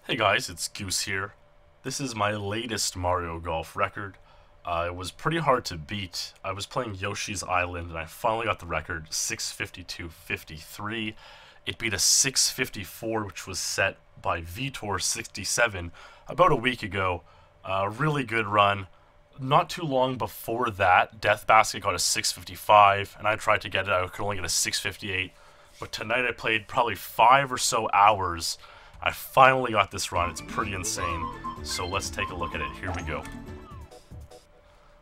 Hey guys, it's Goose here. This is my latest Mario Golf record. It was pretty hard to beat. I was playing Yoshi's Island and I finally got the record 652.53. It beat a 654 which was set by Vitor67 about a week ago. Really good run. Not too long before that, Death Basket got a 655 and I tried to get it. I could only get a 658. But tonight I played probably 5 or so hours. I finally got this run. It's pretty insane. So let's take a look at it. Here we go.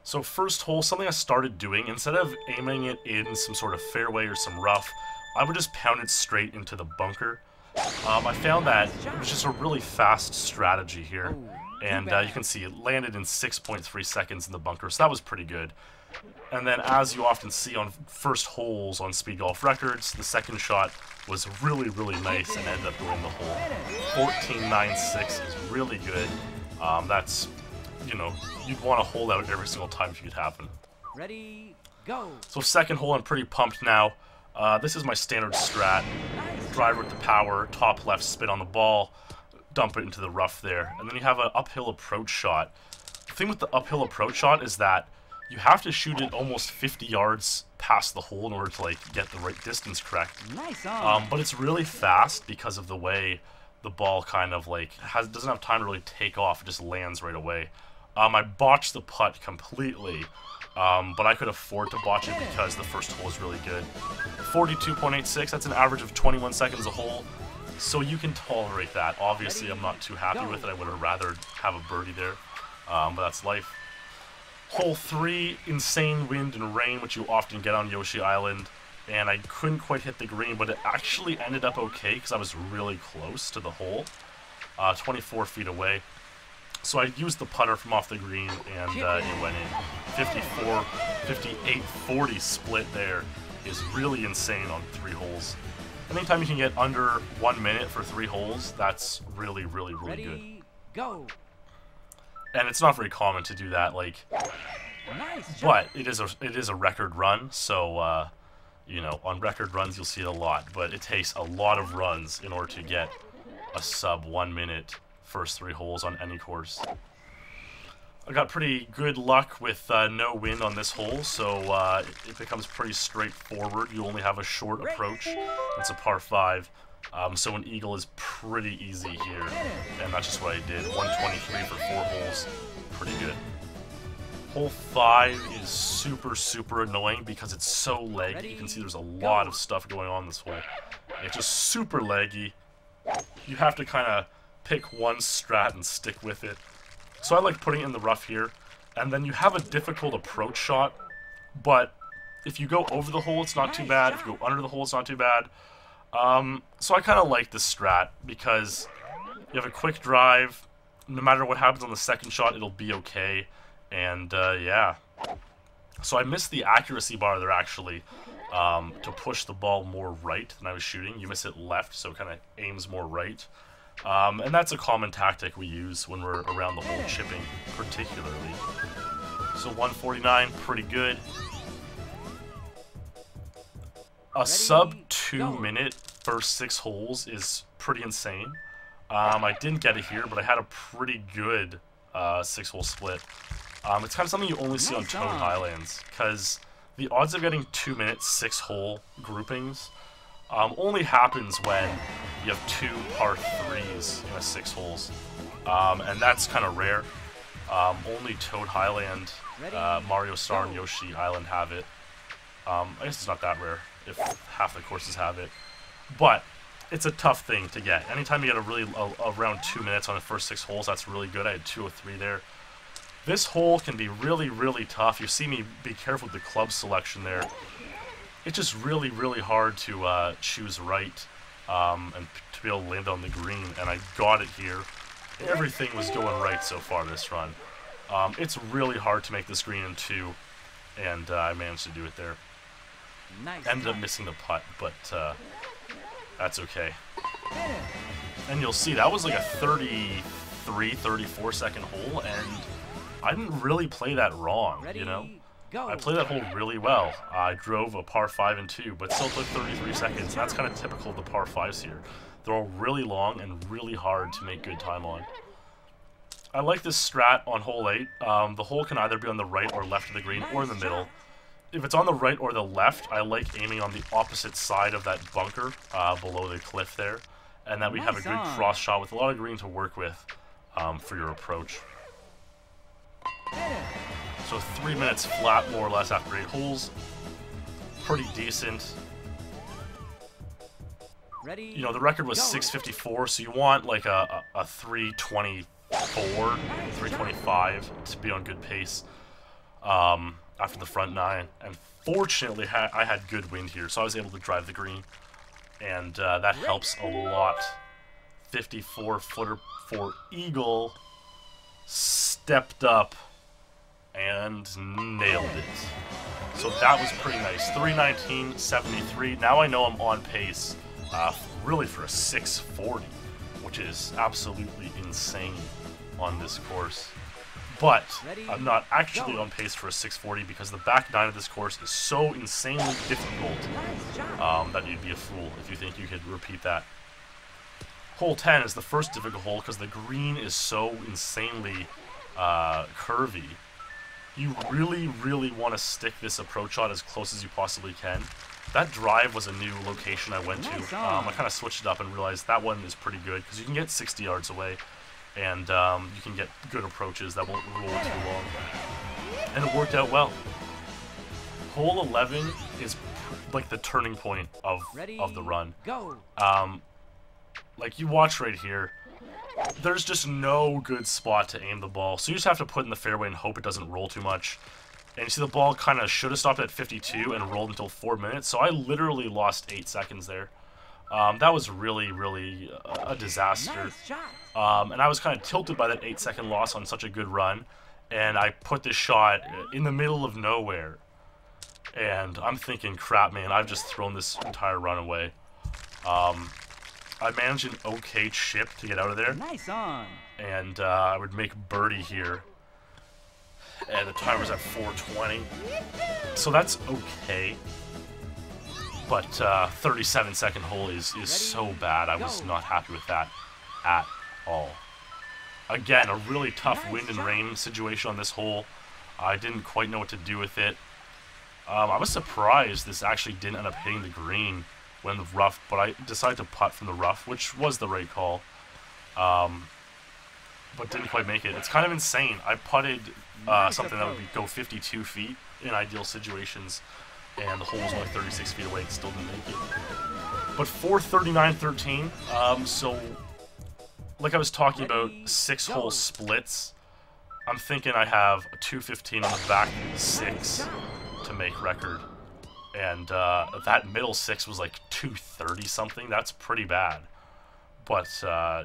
So first hole, something I started doing, instead of aiming it in some sort of fairway or some rough, I would just pound it straight into the bunker. I found that it was just a really fast strategy here. And you can see it landed in 6.3 seconds in the bunker, so that was pretty good. And then, as you often see on first holes on Speed Golf Records, the second shot was really, really nice and ended up going the hole. 14.96 is really good. That's, you know, you'd want to hold out every single time if it could happen. Ready, go. So second hole, I'm pretty pumped now. This is my standard strat. Driver with the power, top left spin on the ball, dump it into the rough there. And then you have an uphill approach shot. The thing with the uphill approach shot is that you have to shoot it almost 50 yards past the hole in order to like get the right distance correct. Nice but it's really fast because of the way the ball kind of like doesn't have time to really take off. It just lands right away. I botched the putt completely, but I could afford to botch it because the first hole is really good. 42.86. That's an average of 21 seconds a hole. So you can tolerate that. Obviously, I'm not too happy with it. I would have rather have a birdie there, but that's life. Hole 3, insane wind and rain, which you often get on Yoshi Island, and I couldn't quite hit the green, but it actually ended up okay because I was really close to the hole, 24 feet away. So I used the putter from off the green, and it went in. 54, 58, 40 split there is really insane on 3 holes. Anytime you can get under 1 minute for 3 holes, that's really, really, really good. Go. And it's not very common to do that, like, but it is a record run, so, you know, on record runs you'll see it a lot, but it takes a lot of runs in order to get a sub 1 minute first 3 holes on any course. I got pretty good luck with no wind on this hole, so it becomes pretty straightforward. You only have a short approach. It's a par 5. So an eagle is pretty easy here, and that's just what I did. 123 for 4 holes, pretty good. Hole 5 is super, super annoying because it's so laggy. You can see there's a lot of stuff going on this hole. It's just super laggy. You have to kind of pick one strat and stick with it. So I like putting it in the rough here, and then you have a difficult approach shot, but if you go over the hole, it's not too bad. If you go under the hole, it's not too bad. So I kind of like this strat because you have a quick drive. No matter what happens on the second shot, it'll be okay. And yeah. So I missed the accuracy bar there actually to push the ball more right than I was shooting. You miss it left, so it kind of aims more right. And that's a common tactic we use when we're around the hole chipping, particularly. So 149, pretty good. A sub 2 minute first 6 holes is pretty insane. I didn't get it here, but I had a pretty good 6-hole split. It's kind of something you only see on Toad Highlands, because the odds of getting 2 minute 6-hole groupings only happens when you have 2 par 3s in a 6 holes. And that's kind of rare. Only Toad Highland, Mario Star, and Yoshi Island have it. I guess it's not that rare if half the courses have it, but it's a tough thing to get. Anytime you get around 2 minutes on the first 6 holes, that's really good. I had 203 there. This hole can be really, really tough. You see me be careful with the club selection there. It's just really, really hard to choose right and to be able to land on the green, and I got it here. Everything was going right so far this run. It's really hard to make this green in 2, and I managed to do it there. Ended up missing the putt, but that's okay. And you'll see that was like a 33, 34 second hole, and I didn't really play that wrong, you know? I played that hole really well. I drove a par 5 and 2, but still took 33 seconds. That's kind of typical of the par 5s here. They're all really long and really hard to make good time on. I like this strat on hole 8. The hole can either be on the right or left of the green or in the middle. If it's on the right or the left, I like aiming on the opposite side of that bunker below the cliff there. And that we have a good cross shot with a lot of green to work with for your approach. So 3 minutes flat, more or less, after 8 holes. Pretty decent. Ready, You know, the record was 654, so you want like a 324, 325 to be on good pace after the front 9. And fortunately, I had good wind here, so I was able to drive the green. And that helps a lot. 54-footer for eagle. Stepped up and nailed it. So that was pretty nice. 319.73. Now I know I'm on pace, really for a 640, which is absolutely insane on this course. But I'm not actually on pace for a 640 because the back 9 of this course is so insanely difficult that you'd be a fool if you think you could repeat that. Hole 10 is the first difficult hole because the green is so insanely curvy. You really, really want to stick this approach shot as close as you possibly can. That drive was a new location I went to. I kind of switched it up and realized that one is pretty good because you can get 60 yards away and you can get good approaches that won't roll too long. And it worked out well. Hole 11 is like the turning point of the run. Like you watch right here, there's just no good spot to aim the ball. So you just have to put it in the fairway and hope it doesn't roll too much. And you see the ball kind of should have stopped at 52 and rolled until 4 minutes. So I literally lost 8 seconds there. That was really, really a disaster. And I was kind of tilted by that 8-second loss on such a good run. And I put this shot in the middle of nowhere. And I'm thinking, crap, man, I've just thrown this entire run away. I managed an okay chip to get out of there. Nice on. And I would make birdie here. And the timer's at 4:20. So that's okay. But 37-second hole is so bad. I was not happy with that at all. Again, a really tough wind and rain situation on this hole. I didn't quite know what to do with it. I was surprised this actually didn't end up hitting the green when the rough, but I decided to putt from the rough, which was the right call. But didn't quite make it. It's kind of insane. I putted something that would go 52 feet in ideal situations, and the hole was only 36 feet away and still didn't make it. But 439.13, so like I was talking about 6-hole splits, I'm thinking I have a 215 on the back 6 to make record. And that middle 6 was like 230 something. That's pretty bad. But,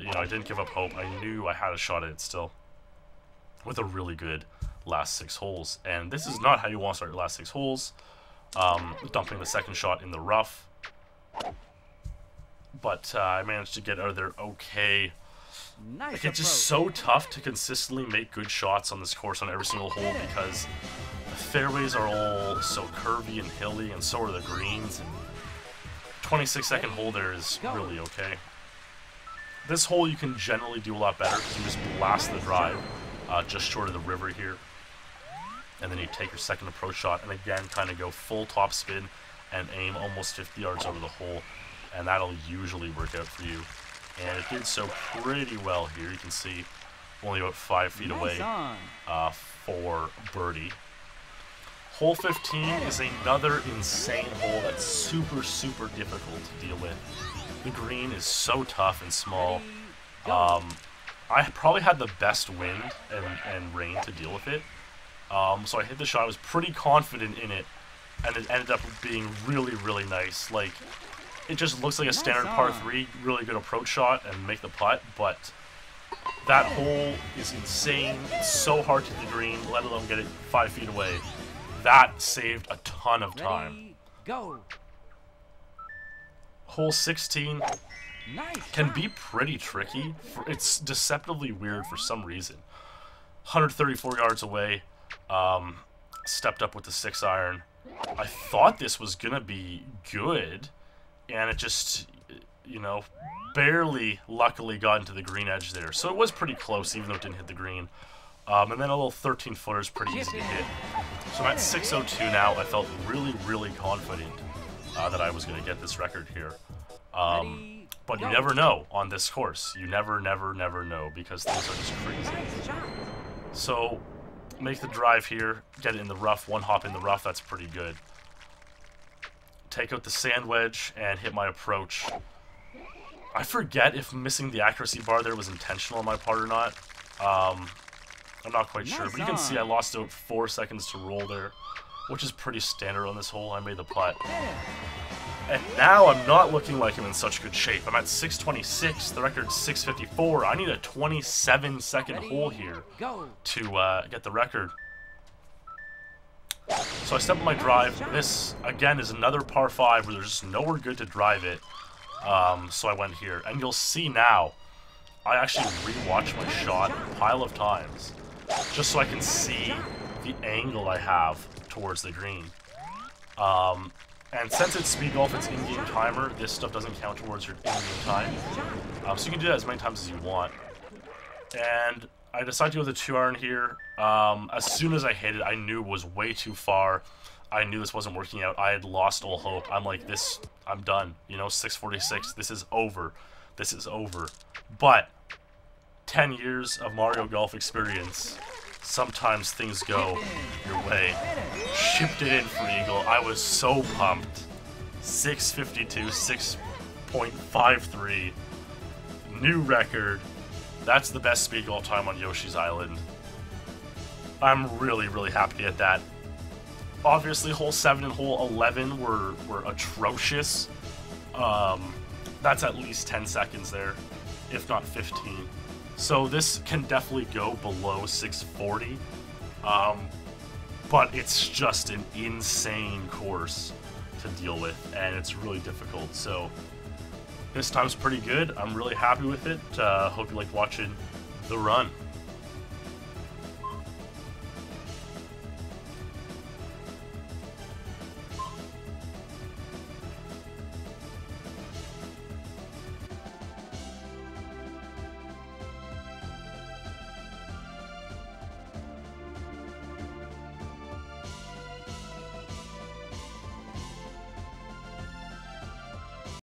you know, I didn't give up hope. I knew I had a shot at it still. With a really good last 6 holes. And this is not how you want to start your last 6 holes. Dumping the second shot in the rough. But I managed to get out of there okay. Like, it's just so tough to consistently make good shots on this course on every single hole because the fairways are all so curvy and hilly, and so are the greens. And 26-second hole there is really okay. This hole you can generally do a lot better because you just blast the drive just short of the river here. And then you take your second approach shot and again kind of go full top spin and aim almost 50 yards over the hole. And that'll usually work out for you. And it did so pretty well here. You can see only about 5 feet away for birdie. Hole 15 is another insane hole that's super, super difficult to deal with. The green is so tough and small. I probably had the best wind and rain to deal with it. So I hit the shot. I was pretty confident in it. And it ended up being really, really nice. Like, it just looks like a standard par 3, really good approach shot and make the putt, but that hole is insane. It's so hard to hit the green, let alone get it 5 feet away. That saved a ton of time. Hole 16 can be pretty tricky. It's deceptively weird for some reason. 134 yards away, stepped up with the 6-iron. I thought this was going to be good. And it just, you know, barely, luckily, got into the green edge there. So it was pretty close, even though it didn't hit the green. And then a little 13-footer is pretty easy to hit. So I'm at 602 now. I felt really, really confident that I was going to get this record here. But you never know on this course. You never, never, never know, because things are just crazy. So, make the drive here, get it in the rough, one hop in the rough, that's pretty good. Take out the sand wedge and hit my approach. I forget if missing the accuracy bar there was intentional on my part or not. I'm not quite sure, but you can see I lost out 4 seconds to roll there, which is pretty standard on this hole. I made the putt. And now I'm not looking like I'm in such good shape. I'm at 626, the record's 654. I need a 27-second hole here to get the record. So I step on my drive. This, again, is another par 5 where there's just nowhere good to drive it. So I went here. And you'll see now, I actually rewatched my shot a pile of times, just so I can see the angle I have towards the green. And since it's speed golf, it's in-game timer, this stuff doesn't count towards your in-game time. So you can do that as many times as you want. And I decided to go with a 2-iron here. As soon as I hit it, I knew it was way too far. I knew this wasn't working out. I had lost all hope. I'm like, I'm done. You know, 646, this is over. This is over. But 10 years of Mario Golf experience, sometimes things go your way. Shipped it in for eagle. I was so pumped. 652, 6.53. New record. That's the best speed golf time on Yoshi's Island. I'm really, really happy to get that. Obviously, hole 7 and hole 11 were atrocious. That's at least 10 seconds there, if not 15. So this can definitely go below 640. But it's just an insane course to deal with, and it's really difficult. So this time's pretty good. I'm really happy with it. Hope you liked watching the run.